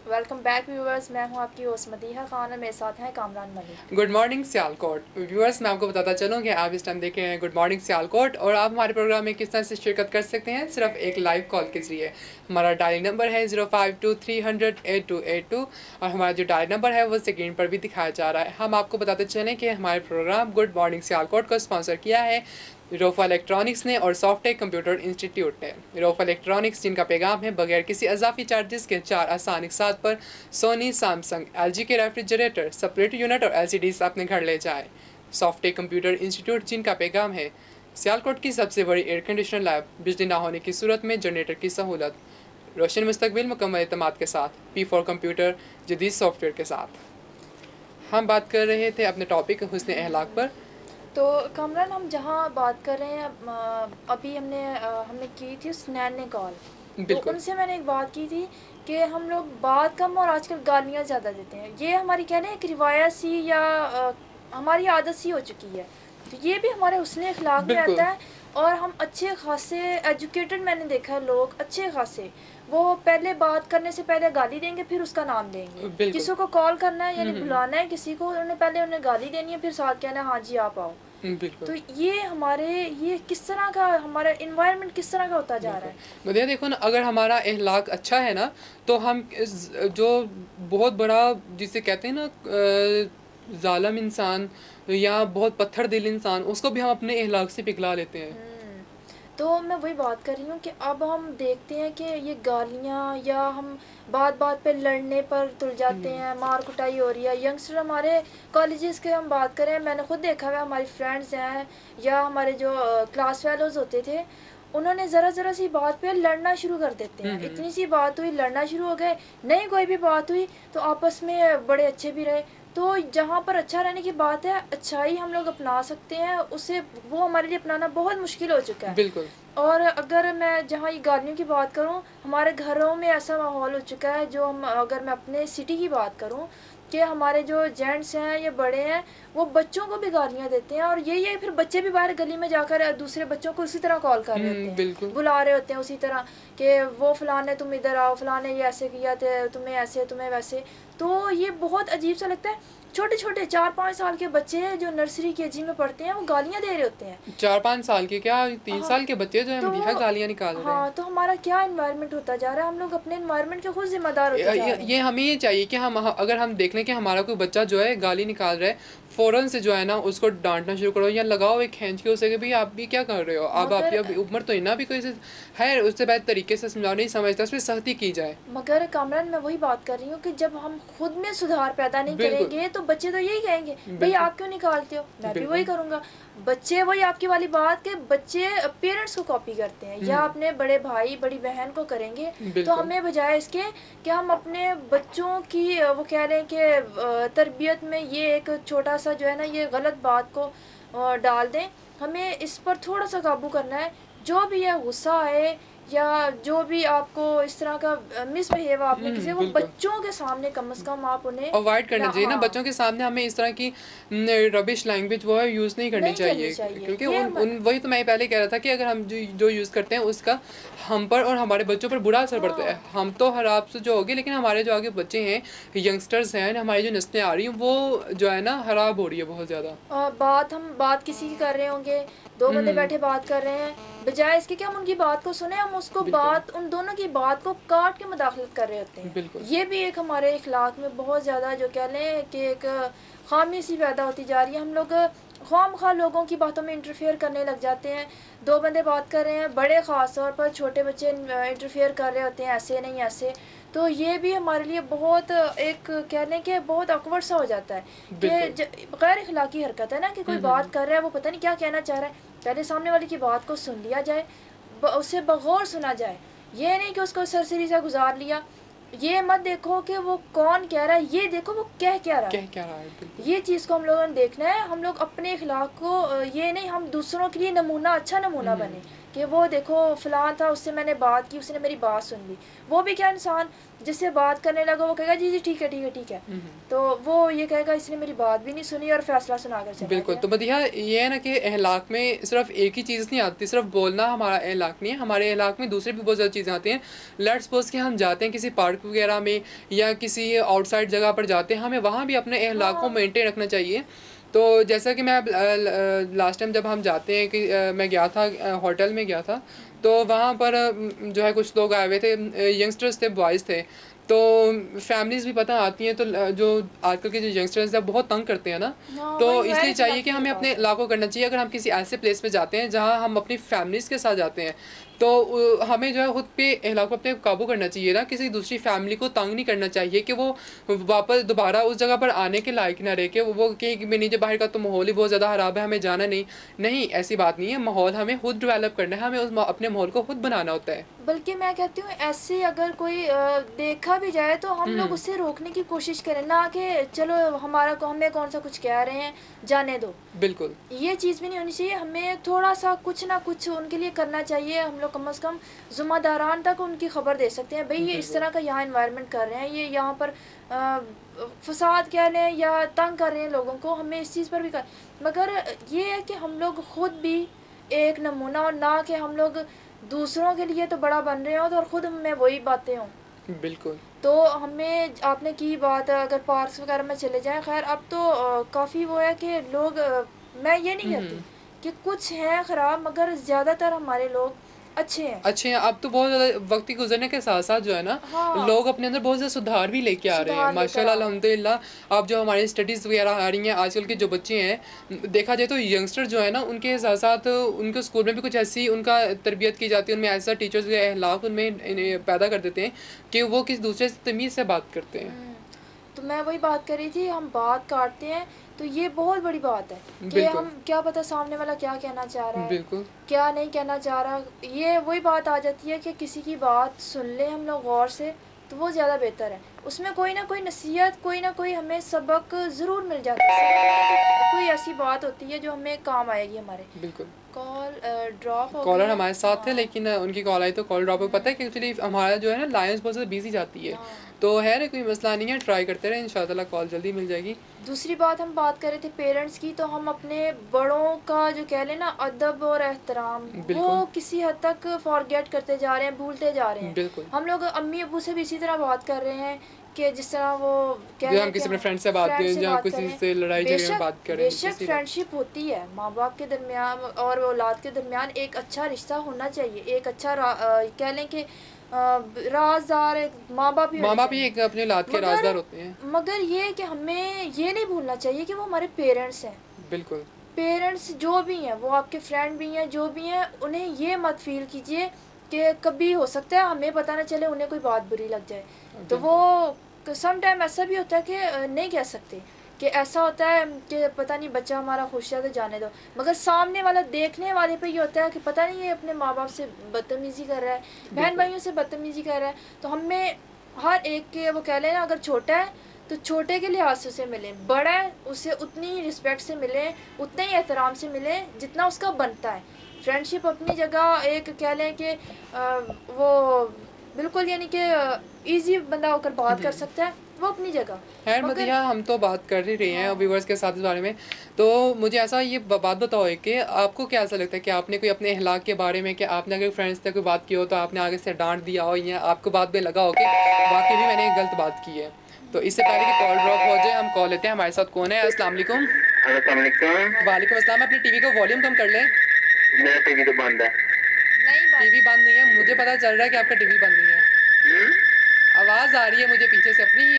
Welcome back viewers. मैं हूं आपकी होस्ट मदीहा खान और मेरे साथ हैं Kamran Malik. Good morning Sialkot viewers, मैं आपको बताता चलूँ कि आप इस टाइम देख रहे हैं गुड मॉर्निंग सियालकोट और आप हमारे प्रोग्राम में किस तरह से शिरकत कर सकते हैं सिर्फ एक लाइव कॉल के जरिए। हमारा डायल नंबर है 0523008282 और हमारा जो डायल नंबर है वो स्क्रीन पर भी दिखाया जा रहा है। हम आपको बताते चलें कि हमारे प्रोग्राम गुड मॉर्निंग सियालकोट को स्पॉन्सर किया है रोफा इलेक्ट्रॉनिक्स ने और सॉफ्टटेक कंप्यूटर इंस्टीट्यूट ने। रोफा इलेक्ट्रॉनिक्स जिनका पैगाम है बगैर किसी इजाफी चार्जेस के 4 आसान इकसात पर सोनी, सैमसंग, एलजी के रेफ्रिजरेटर, सेपरेट यूनिट और एलसीडीज अपने घर ले जाएं। सॉफ्टटेक कंप्यूटर इंस्टीट्यूट जिनका पैगाम है सियालकोट की सबसे बड़ी एयर कंडीशनर लैब, बिजली ना होने की सूरत में जनरेटर की सहूलत, रोशन मुस्तकबिल मुकम्मल एतमाद के साथ, P4 कंप्यूटर जदीद सॉफ्टवेयर के साथ। हम बात कर रहे थे अपने टॉपिक हुस्न अहलाक पर। तो कामरान, हम जहां बात कर रहे हैं, अभी हमने की थी स्नैन ने कॉल। तो बिल्कुल उनसे मैंने एक बात की थी कि हम लोग बात कम और आजकल गालियां ज़्यादा देते हैं। ये हमारी कहने एक रिवायत सी या हमारी आदत सी हो चुकी है। तो ये भी हमारे हुस्न अखलाक में बिल्कुल आता है। और हम अच्छे खासे एजुकेटेड, मैंने देखा है लोग अच्छे खासे, वो पहले बात करने से पहले गाली देंगे फिर उसका नाम देंगे। बिल्कुल। किसी को कॉल करना है यानी हम्म, बुलाना है किसी को, उन्होंने पहले उन्हें गाली देनी है फिर साथ कहना है हाँ जी आप आओ। बिल्कुल तो ये किस तरह का हमारा इन्वायरमेंट किस तरह का होता जा रहा बिल्कुल। है। मतलब देखो ना, अगर हमारा अहलाक अच्छा है ना तो हम जो बहुत बड़ा जिसे कहते हैं ना जालिम इंसान या बहुत पत्थर दिल इंसान, उसको भी हम अपने अहलाक से पिघला लेते हैं। हम्म। तो मैं वही बात कर रही हूँ कि अब हम देखते हैं कि ये गालियाँ या हम बात बात पे लड़ने पर तुल जाते हम्म, हैं, मार कुटाई हो रही है। यंगस्टर हमारे कॉलेजेस के हम बात करें, मैंने खुद देखा हुआ है, हमारी फ्रेंड्स हैं या हमारे जो क्लास फेलोज होते थे, उन्होंने ज़रा ज़रा सी बात पे लड़ना शुरू कर देते हैं। हम्म, इतनी सी बात हुई लड़ना शुरू हो गए। नहीं कोई भी बात हुई तो आपस में बड़े अच्छे भी रहे। तो जहाँ पर अच्छा रहने की बात है, अच्छाई हम लोग अपना सकते हैं, उसे वो हमारे लिए अपनाना बहुत मुश्किल हो चुका है। बिल्कुल और अगर मैं जहाँ ये गालियों की बात करूँ, हमारे घरों में ऐसा माहौल हो चुका है, जो हम अगर मैं अपने सिटी की बात करूँ, कि हमारे जो जेंट्स हैं या बड़े हैं वो बच्चों को भी गालियाँ देते हैं। और यही फिर बच्चे भी बाहर गली में जाकर दूसरे बच्चों को उसी तरह कॉल कर रहे होते हैं, बिल्कुल। बुला रहे होते हैं उसी तरह कि वो फलाने तुम इधर आओ, फलाने ये ऐसे किया थे, तुम्हें ऐसे तुम्हें वैसे। तो ये बहुत अजीब सा लगता है। छोटे छोटे 4-5 साल के बच्चे हैं जो नर्सरी केजी में पढ़ते हैं, वो गालियाँ दे रहे होते हैं। 4-5 साल के क्या, 3 साल हाँ। के बच्चे जो है तो मदीहा गालियाँ निकाल रहे हैं। हाँ, तो हमारा क्या इन्वायरमेंट होता जा रहा है, हम लोग अपने इन्वायरमेंट के खुद जिम्मेदार होते जा रहे ये हैं। हमें ये चाहिए कि हम अगर हम देख लें कि हमारा कोई बच्चा जो है गाली निकाल रहा है, फ़ौरन से जो है ना उसको डांटना शुरू करो या लगाओ एक खींच के उसे कि भाई आप भी क्या कर रहे हो, अब आपकी मगर अब उम्र तो इतना भी कोई है, उससे बेहतर तरीके से समझाओ, नहीं समझता उस पर सख्ती की जाए। मगर कामरान, मैं वही बात कर रही हूँ कि जब हम खुद में सुधार पैदा नहीं बिल्कुल करेंगे तो बच्चे तो यही कहेंगे, भाई बिल्कुल आप क्यों निकालते हो, मैं भी वही बिल्कुल। करूँगा। बच्चे वही आपकी वाली बात के बच्चे पेरेंट्स को कॉपी करते हैं या अपने बड़े भाई बड़ी बहन को करेंगे। तो बिल्कुल हमें बजाय इसके कि हम अपने बच्चों की वो कह रहे हैं कि तरबियत में ये एक छोटा सा जो है ना ये गलत बात को डाल दें। हमें इस पर थोड़ा सा काबू करना है। जो भी है गुस्सा आए या जो भी आपको इस तरह का मिसबिहेव आपने किसी, वो बिल्कुल। बच्चों के सामने कम से कम आप उन्हें अवॉइड करना ना, चाहिए ना, हाँ, बच्चों के सामने हमें इस तरह की रबिश लैंग्वेज वो है यूज़ नहीं करनी नहीं करनी चाहिए, चाहिए क्योंकि ये उन उन वही तो मैं पहले कह रहा था कि अगर हम जो यूज़ करते हैं उसका हम पर और हमारे बच्चों पर बुरा असर पड़ता है। हाँ। हम तो खराब से जो होगी, लेकिन हमारे जो आगे बच्चे हैं, यंगस्टर्स हैं, हमारी जो नस्लें आ रही हैं वो जो है ना खराब हो रही है बहुत ज़्यादा। हम बात किसी की कर रहे होंगे, दो बंदे हम्म, बैठे बात कर रहे हैं, बजाय इसके कि हम उनकी बात को सुने, हम उसको बिल्कुल बात उन दोनों की बात को काट के मुदाखलत कर रहे होते हैं। बिल्कुल ये भी एक हमारे इखलाक में बहुत ज़्यादा जो कह लें कि एक खामी सी पैदा होती जा रही है। हम लोग खामखा लोगों की बातों में इंटरफेयर करने लग जाते हैं। दो बंदे बात कर रहे हैं, बड़े ख़ास तौर पर छोटे बच्चे इंटरफेयर कर रहे होते हैं, ऐसे नहीं ऐसे। तो ये भी हमारे लिए बहुत एक कह लें कि बहुत awkward सा हो जाता है कि बिल्कुल। गैर इखलाकी हरकत है ना, कि कोई हम्म, बात कर रहा है, वो पता नहीं क्या कहना चाह रहा है। पहले सामने वाले की बात को सुन लिया जाए, उसे बगौर सुना जाए। ये नहीं कि उसको सरसरी सा गुजार लिया। ये मत देखो कि वो कौन कह रहा है, ये देखो वो कह क्या रहा है। क्या रहा है, बिल्कुल ये चीज़ को हम लोगों ने देखना है। हम लोग अपने इखलाक को ये नहीं, हम दूसरों के लिए नमूना, अच्छा नमूना बने कि वो देखो फ़लाँ था, उससे मैंने बात की, उसने मेरी बात सुन ली। वो भी क्या इंसान जिससे बात करने लगा वो कहेगा जी, जी ठीक है, ठीक है, ठीक है। हुँ, हुँ। तो वो ये कहेगा इसने मेरी बात भी नहीं सुनी और फ़ैसला सुनाकर चला बिल्कुल, गया। तो बढ़िया ये है ना कि अख़लाक में सिर्फ़ एक ही चीज़ नहीं आती, सिर्फ़ बोलना हमारा अख़लाक नहीं है, हमारे अख़लाक में दूसरी भी बहुत ज़्यादा चीज़ें आती हैं। लेट्स सपोज़ कि हम जाते हैं किसी पार्क वग़ैरह में या किसी आउटसाइड जगह पर जाते हैं, हमें वहाँ भी अपने अख़लाक को हाँ, मेंटेन रखना चाहिए। तो जैसा कि मैं लास्ट टाइम जब हम जाते हैं कि मैं गया था होटल में गया था, तो वहाँ पर जो है कुछ लोग आए हुए थे यंगस्टर्स थे, बॉयज़ थे। तो फैमिलीज़ भी पता आती हैं तो जो आजकल के जो यंगस्टर्स हैं बहुत तंग करते हैं ना, हाँ, तो वही इसलिए मेरे चाहिए खिलाफ कि भी ये हमें अपने बात है। इलाकों करना चाहिए। अगर हम किसी ऐसे प्लेस पे जाते हैं जहाँ हम अपनी फैमिलीज़ के साथ जाते हैं, तो हमें जो है खुद पे इलाक़ पे अपने काबू करना चाहिए ना, किसी दूसरी फैमिली को तंग नहीं करना चाहिए कि वो वापस दोबारा उस जगह पर आने के लायक ना रहे कि वो कहे कि नहीं, जो बाहर का तो माहौल ही बहुत ज़्यादा ख़राब है, हमें जाना नहीं। नहीं, ऐसी बात नहीं है, माहौल हमें खुद डेवलप करना है, हमें अपने माहौल को खुद बनाना होता है। बल्कि मैं कहती हूँ ऐसे अगर कोई देखा भी जाए तो हम हुँ, लोग हुँ। उससे रोकने की कोशिश करें, ना कि चलो हमारा हमें कौन सा कुछ कह रहे हैं, जाने दो। बिल्कुल, ये चीज़ भी नहीं होनी चाहिए, हमें थोड़ा-सा कुछ ना कुछ उनके लिए करना चाहिए। हम लोग कम से कम ज़िम्मेदारान तक उनकी खबर दे सकते हैं, भई ये इस बिल्कुल। तरह का यहाँ एनवायरनमेंट कर रहे हैं, ये यहाँ पर फ़साद कह लें या तंग कर रहे हैं लोगों को, हमें इस चीज़ पर भी कर मगर ये है कि हम लोग खुद भी एक नमूना और ना कि हम लोग दूसरों के लिए तो बड़ा बन रहे हों तो और खुद में वही बातें हों। बिल्कुल। तो हमें आपने की बात अगर पार्क्स वगैरह में चले जाएँ, ख़ैर अब तो काफ़ी वो है कि लोग मैं ये नहीं हुँ, कहती हुँ। कि कुछ हैं ख़राब मगर ज़्यादातर हमारे लोग अच्छे हैं। अच्छे हैं, अब तो बहुत ज़्यादा वक़्त गुज़रने के साथ-साथ जो है ना, हाँ, लोग अपने अंदर बहुत ज़्यादा सुधार भी लेके आ रहे हैं। सुधार लेकर माशाल्लाह आ रहे हैं। अल्हम्दुलिल्लाह अब जो हमारी स्टडीज़ वग़ैरह आ रही हैं, आजकल के जो बच्चे हैं, देखा जाए तो यंगस्टर जो है ना, उनके साथ-साथ उनके स्कूल में भी कुछ ऐसी उनका तरबियत की जाती है, उनमें ऐसा टीचर्स के अखलाक उनमें इन्हें पैदा कर देते हैं कि वो किसी दूसरे से तमीज़ से बात करते हैं। हुँ, तो मैं वही बात कर रही थी, हम बात काटते हैं, तो ये बहुत बड़ी बात है कि बिल्कुल, हम क्या पता सामने वाला क्या कहना चाह रहा है, बिल्कुल, क्या नहीं कहना चाह रहा। ये वही बात आ जाती है कि किसी की बात सुन लें हम लोग गौर से, तो वो ज़्यादा बेहतर है। उसमें कोई ना कोई नसीहत, कोई ना कोई हमें सबक ज़रूर मिल जाता है। सबक नहीं तो कोई ऐसी बात होती है जो हमें काम आएगी हमारे। बिल्कुल। कॉल ड्रॉप हो गई कॉलर है? हमारे साथ थे हाँ। लेकिन उनकी कॉल आई तो कॉल ड्रॉप हो पता है हुँ, कि एक्चुअली हमारा जो है ना लाइन्स बहुत ज़्यादा बिज़ी जाती है। हाँ। तो है ना कोई मसला नहीं है, ट्राई करते रहें, इंशाअल्लाह ताला कॉल जल्दी मिल जाएगी। दूसरी बात हम बात कर रहे थे पेरेंट्स की, तो हम अपने बड़ों का जो कह लें ना अदब और एहतराम, वो बिल्कुल, किसी हद तक फॉरगेट करते जा रहे हैं, भूलते जा रहे हैं। बिल्कुल। हम लोग अम्मी अब्बू से भी इसी तरह बात कर रहे हैं कि जिस तरह वो कह जो हम लें कि किसी अपने हाँ, फ्रेंड से बात फ्रेंड करें से या बात किसी करें। से लड़ाई-झगड़े में बेशक बात करें, बेशक किसी बात फ्रेंडशिप होती है, माँ-बाप के दरमियान और औलाद के दरमियान एक अच्छा रिश्ता होना चाहिए, एक अच्छा कह लें कि राज़दार एक माँ-बाप ही होने माँ-बाप ही चाहिए। एक अपनी औलाद के मगर राज़दार होते हैं। मगर ये है कि हमें ये नहीं भूलना चाहिए कि वो हमारे पेरेंट्स हैं। बिल्कुल, पेरेंट्स जो भी हैं, वो आपके फ्रेंड भी हैं, जो भी हैं, उन्हें ये मत फ़ील कीजिए कि कभी हो सकता है हमें पता ना चले, उन्हें कोई बात बुरी लग जाए। तो बिल्कुल, वो सम टाइम ऐसा भी होता है कि नहीं कह सकते कि ऐसा होता है कि पता नहीं बच्चा हमारा खुश है तो जाने दो। मगर सामने वाला देखने वाले पे ये होता है कि पता नहीं ये अपने माँ-बाप से बदतमीज़ी कर रहा है, बिल्कुल, बहन-भाइयों से बदतमीज़ी कर रहा है। तो हमें हर एक के वो कह लें ना अगर छोटा है तो छोटे के लिहाज से उसे मिलें, बड़ा है उसे उतनी ही रिस्पेक्ट से मिलें, उतने ही एहतराम से मिलें जितना उसका बनता है। फ्रेंडशिप अपनी जगह एक कह लें कि वो बिल्कुल यानी कि ईज़ी बंदा होकर हुँ, बात कर हुँ। सकता है, वो अपनी जगह। खैर मगर मदीहा हम तो बात कर ही रहे हैं हाँ, व्यूअर्स के साथ इस बारे में। तो मुझे ऐसा ये बात बताओ एक कि आपको क्या ऐसा लगता है कि आपने कोई अपने अखलाक के बारे में कि आपने अगर फ्रेंड्स से कोई बात की हो तो आपने आगे से डाँट दिया हो या आपको बाद में लगा हो कि वाक़ई में मैंने गलत बात की है? तो इससे पहले कि कॉल ड्रॉप हो जाए हम कॉल लेते हैं। हमारे साथ कौन है? अस्सलाम वालेकुम। हेलो अस्सलाम वालेकुम। वालेकुम वालेकुम अस्सलाम। अपनी टीवी का वॉल्यूम कम कर लें। मेरा टीवी तो बंद है। नहीं बात टीवी बंद नहीं है, मुझे पता चल रहा है कि आपका टीवी बंद नहीं है। हम्म? आवाज़ आ रही है मुझे पीछे से अपनी ही